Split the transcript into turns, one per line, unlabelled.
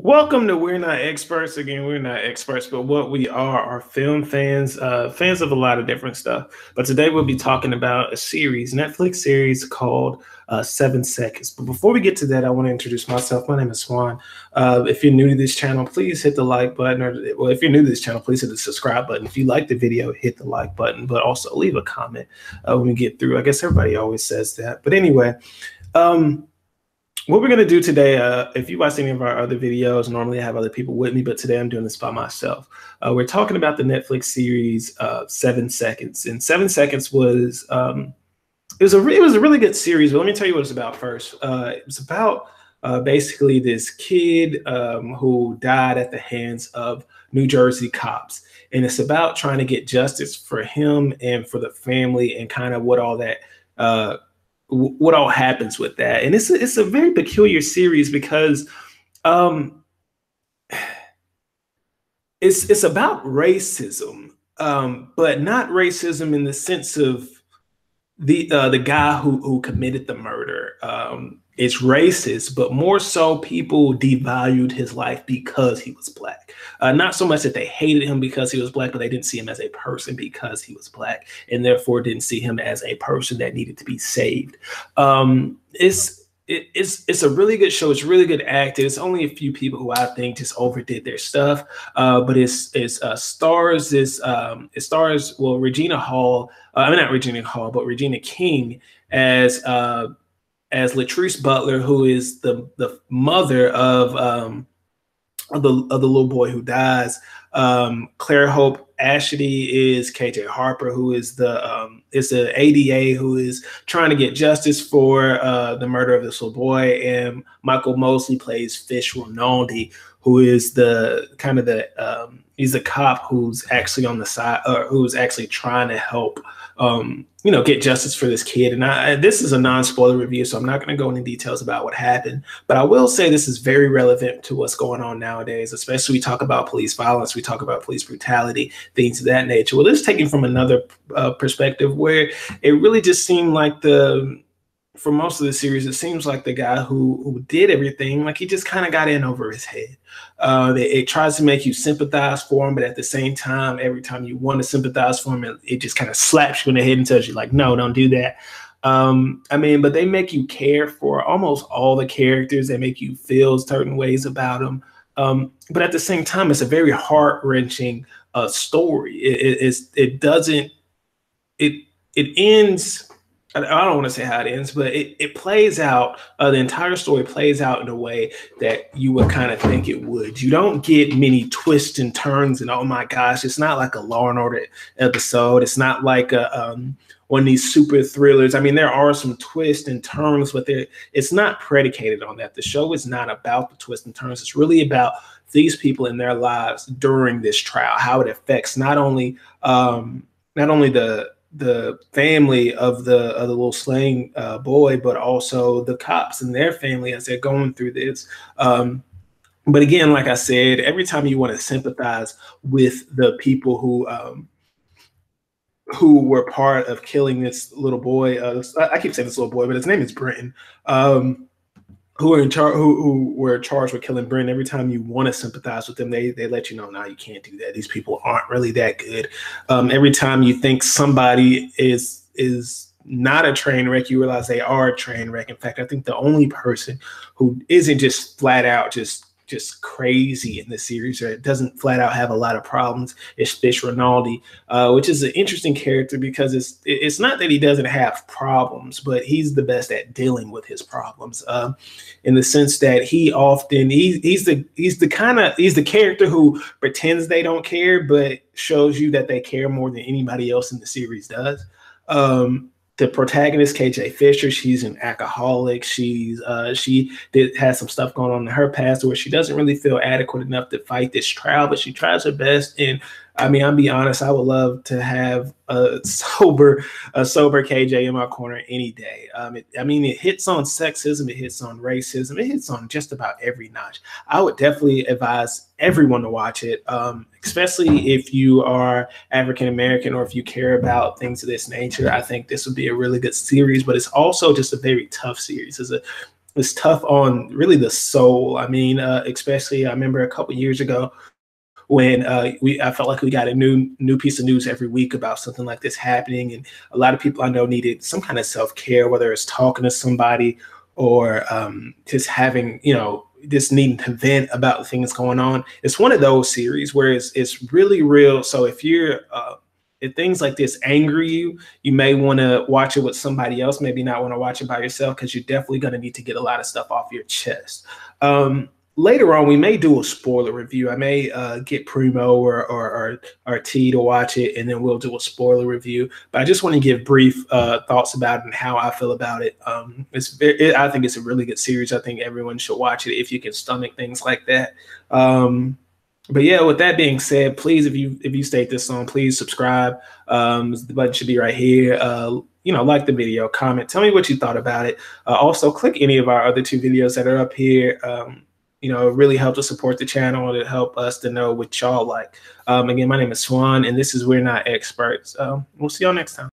Welcome to We're Not Experts. Again, we're not experts, but what we are film fans, fans of a lot of different stuff. But today we'll be talking about a series, Netflix series called 7 Seconds. But before we get to that, I want to introduce myself. My name is Swan. If you're new to this channel, please hit the like button. If you're new to this channel, please hit the subscribe button. If you like the video, hit the like button, but also leave a comment when we get through. I guess everybody always says that. But anyway, what we're going to do today, if you watch any of our other videos, normally I have other people with me, but today I'm doing this by myself. We're talking about the Netflix series 7 Seconds. And 7 Seconds was, it was a really good series, but let me tell you what it's about first. It was about basically this kid who died at the hands of New Jersey cops. And it's about trying to get justice for him and for the family and kind of what all happens with that. And it's a very peculiar series because it's about racism, but not racism in the sense of the guy who committed the murder. It's racist, but more so people devalued his life because he was Black. Not so much that they hated him because he was Black, but they didn't see him as a person because he was Black, and therefore didn't see him as a person that needed to be saved. It's a really good show. It's really good acting. It's only a few people who I think just overdid their stuff, but it stars Regina Hall. I mean, not Regina Hall, but Regina King as Latrice Butler, who is the mother of the little boy who dies. Claire Hope Ashady is KJ Harper, who is the ADA who is trying to get justice for the murder of this little boy, and Michael Mosley plays Fish Rinaldi, who is he's the cop who's actually on the side, or who's actually trying to help get justice for this kid. And this is a non-spoiler review, so I'm not going to go into details about what happened, but I will say this is very relevant to what's going on nowadays, especially we talk about police violence, we talk about police brutality, things of that nature. Well, this is taken from another perspective where it really just seemed like for most of the series, it seems like the guy who did everything, like he just kind of got in over his head. It tries to make you sympathize for him, but at the same time, every time you want to sympathize for him, it just kind of slaps you in the head and tells you, like, no, don't do that. But they make you care for almost all the characters. They make you feel certain ways about them. But at the same time, it's a very heart-wrenching story. It ends. I don't want to say how it ends, but it plays out. The entire story plays out in a way that you would kind of think it would. You don't get many twists and turns, and oh my gosh, it's not like a Law and Order episode. It's not like one of these super thrillers. I mean, there are some twists and turns, but it's not predicated on that. The show is not about the twists and turns. It's really about these people in their lives during this trial, how it affects not only the family of the little slain boy, but also the cops and their family as they're going through this. But again, like I said, every time you want to sympathize with the people who were part of killing this little boy, I keep saying this little boy, but his name is Brenton, who were charged with killing Brenton. Every time you want to sympathize with them, they let you know, no, you can't do that. These people aren't really that good. Every time you think somebody is not a train wreck, you realize they are a train wreck. In fact, I think the only person who isn't just flat out just crazy in the series, or it doesn't flat out have a lot of problems, is Fish Rinaldi, which is an interesting character because it's not that he doesn't have problems, but he's the best at dealing with his problems, in the sense that he's the character who pretends they don't care, but shows you that they care more than anybody else in the series does. The protagonist, KJ Fisher, she's an alcoholic. She has some stuff going on in her past where she doesn't really feel adequate enough to fight this trial, but she tries her best. And I mean, I'll be honest, I would love to have a sober KJ in my corner any day. It hits on sexism, it hits on racism, it hits on just about every notch. I would definitely advise everyone to watch it, especially if you are African American or if you care about things of this nature. I think this would be a really good series, but it's also just a very tough series. it's tough on really the soul. I mean, especially I remember a couple years ago when I felt like we got a new piece of news every week about something like this happening, and a lot of people I know needed some kind of self care, whether it's talking to somebody or just having just needing to vent about things going on. It's one of those series where it's really real. So if things like this anger you, you may want to watch it with somebody else, maybe not want to watch it by yourself, because you're definitely going to need to get a lot of stuff off your chest. Later on, we may do a spoiler review. I may get Primo or T to watch it, and then we'll do a spoiler review. But I just want to give brief thoughts about it and how I feel about it. I think it's a really good series. I think everyone should watch it if you can stomach things like that. But yeah, with that being said, please, if you stayed this long, please subscribe. The button should be right here. Like the video, comment, tell me what you thought about it. Also, click any of our other 2 videos that are up here. It really helps to support the channel, to help us to know what y'all like. Again, my name is Swan, and this is We're Not Experts. We'll see y'all next time.